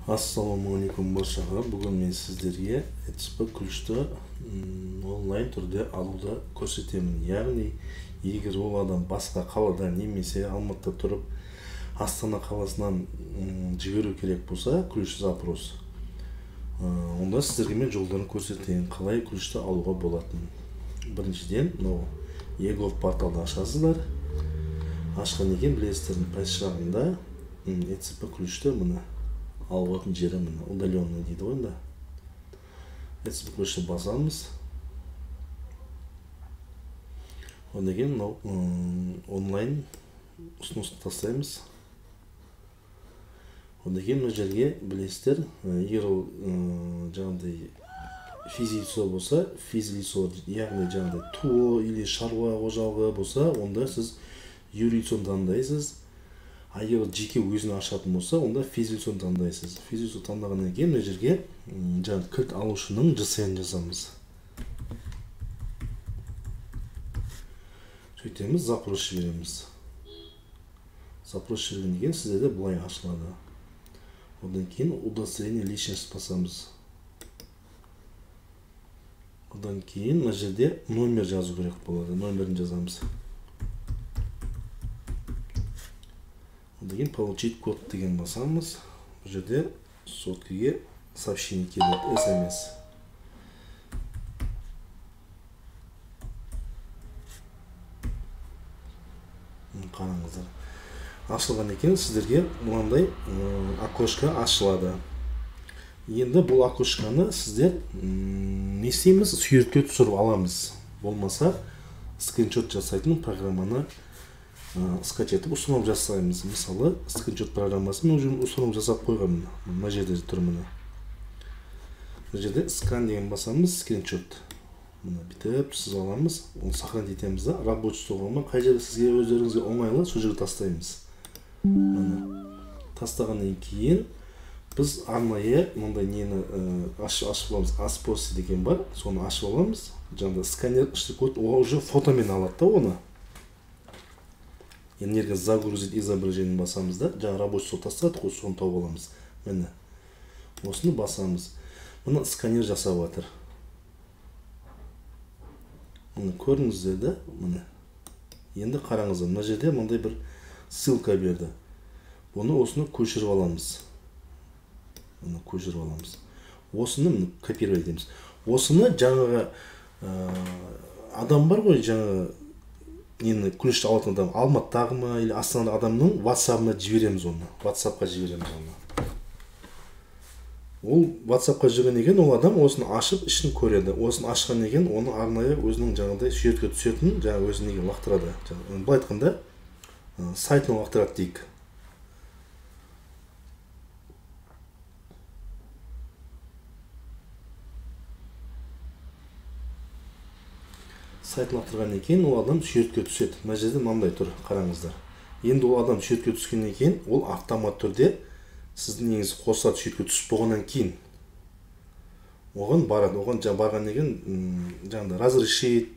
Assalamualaikum barшаға. Бүгін мен сіздерге ETSP күлішті онлайн түрде алуды көрсетемін. Яғни, егер ол адам басқа қалада немесе Алматыда тұрып, Астана қаласынан жіберу керек болса, күліш запрос, онда сіздерге мен жолдарын көрсетейін, қалай күлішті алуға болатын. Біріншіден, Егов порталды ашасыздар. Ашқан екен білесіздердің пайшағында ETSP күлішті мұны алатын жері мына удаленный дейді ғой. ETSP күлішті басамыз. Одан кейін онлайн ұсынысын тастаймыз. Одан кейін мына жерге білесіздер, егер ол жаңағыдай физлицо болса, физлицо яғни жаңағыдай ТО или шаруа қожалығы болса, онда сіз юрлицоны таңдайсыз. А егер жеке өзін ашатын болса, онда физлицоны таңдайсыз. Физлицо таңдағаннан кейін мына жерге жаңағы кілт алушының ЖСН жазамыз. Сөйтеміз, запрос жібереміз. Запрос жібергеннен кейін сіздерде бұлай ашылады. Одан кейін удостоверение личности басамыз. Одан кейін мына жерде номер жазу керек болады. Номерін жазамыз. Одан кейін получить код деген басамыз. Бұл жерде соткіге сообщение келеді, SMS. Қараңыздар. Ашылған екен, сіздерге мынандай окошко ашылады. Енді бұл окошканы сіздер не істейміз? Суретке түсіріп аламыз. Болмаса скриншот жасайтын программаны скачетіп ұсыным жасаймыз. Мысалы, скриншот программасын мен уже ұсыным жасап қойғанмын. Мына жерде тұр міне. Мына жерде скан деген басамыз, скриншот. Мына бітіп сіз аламыз, оны сохранить етеміз да, рабочий столға қай жерде сізге өздеріңізге оңайлы, сол жерге тастаймыз. Мына тастағаннан кейін біз арнайы мындай нені ашып аламыз, Аспоси деген бар, соны ашып аламыз. Жаңағыдай сканер штрих-код, ол уже фотомен алады да оны. Енді загрузить изображение басамыз да, жаңа рабочий стол тастадық, соны тауып аламыз. Міне, осыны басамыз. Мұны сканер жасап жатыр. Мұны көріңіздер да, мұны. Енді қараңыздар, мына жерде мындай бір ссылка берді. Бұны осыны көшіріп аламыз. Мұны көшіріп аламыз. Осыны копировать етеміз. Осыны жаңағы адам бар ғой, жаңағы нені күлішті алатын адам, Алматыдағы ма или Астанадағы адамның WhatsApp-ына жібереміз оны. WhatsApp-қа жібереміз оны. Ол WhatsApp-қа жүргеннен кейін ол адам осыны ашып ішін көреді. Осыны ашқаннан кейін оны арнайы өзінің жаңағыдай суретке түсетін, жаңағы өзіне лақтырады. Былай айтқанда сайтына лақтырады дейік. Сайтын лақтырғаннан кейін ол адам суретке түседі. Мына жерде мынандай тұр, қараңыздар. Енді ол адам суретке түскеннен кейін ол автомат түрде сіздің неңіз қосады, суретке түсіп болғаннан кейін оған барады. Оған барғаннан кейін жаңағыдай разрешить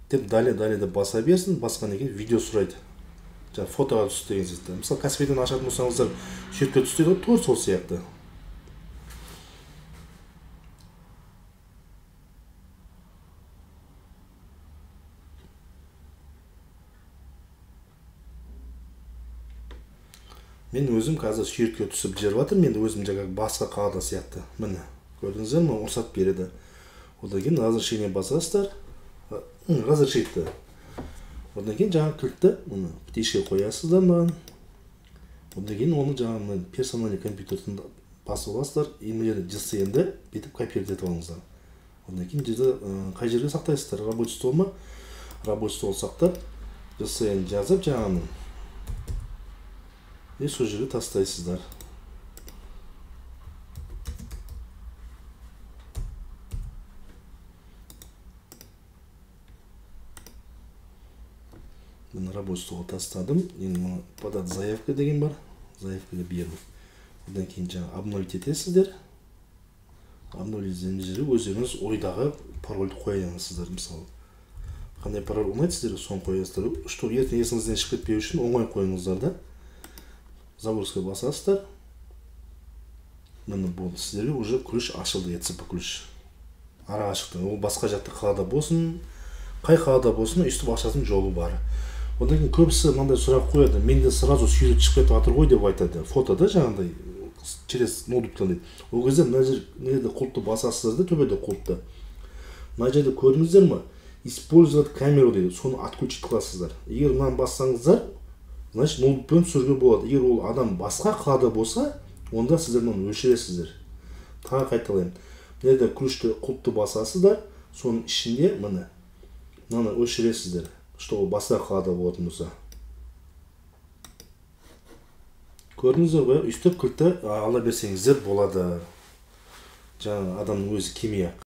деп далее деп баса берсін. Басқаннан кейін видео сұрайды. Жаңағы фотоға түс деген сияқты. Мысалы, Каспийден ашатын болсаңыздар, суретке түс дейді, тура сол сияқты. Мен өзім қазір суретке түсіп жүріп жатыр, мен өзім жаңағы басқа қалада сияқты. Міне, көрдіңіздер ме, рұқсат береді. Одан кейін разрешение басасыздар. Разрешитті. Одан кейін жаңағы кілтті птичке қоясыздар маған. Одан кейін оны жаңағы персональный компьютерден басып аласыздар. Емелері ЖСН-ді бетіп копировать етіп алыңыздар. Одан кейін қай жерге сақтайсыздар? Рабочий стол ма? Рабочий стол сақтап, ЖСН жазып жаңағының. И сол жерге тастайсыздар. Мен рабочий столға тастадым. Енді подать заявка деген бар. Заявкаға бердім. Одан кейін жаңа обновить етесіздер. Обновить жерге өздеріңіз ойдағы парольді қоясыздар, мысалы. Қандай пароль ұнайды сіздерге, соны қоясыздар. Чтобы ертең есіңізден шығып кетпеу үшін оңай қойыңыздар да. Загрузка басасыздар. міне болды, сіздерге уже ключ ашылды, ецп ключ араға шықты. Ол басқа жақта қалада болсын, қай қалада болсын, өйстіп ашатын жолы бар. Одан кейін көбісі мынандай сұрақ қояды, менде сразу сүйрет шығып кетіп жатыр ғой деп айтады. Фотода жаңағыдай через ноутбуктан дейді. Ол кезде мына жерде құлыпты басасыздар да, төбеде құлыпты. Мына жерде көрдіңіздер ме? Использовать камеру дейді. Соны отключить қыласыздар. Егер мынаны бассаңыздар, значит ноутбукпен түсіруге болады. Егер ол адам басқа қалада болса, онда сіздер мынаны өшіресіздер. Тағы қайталаймын. Мына жерде ключті құлыпты басасыздар, соның ішінде мынаны өшіресіздер. Что ол басқа қалада болатын болса. Көрдіңіздер ғой, өйстіп кілтті ала берсеңіздер болады. Жаңағы адамның өзі кемей.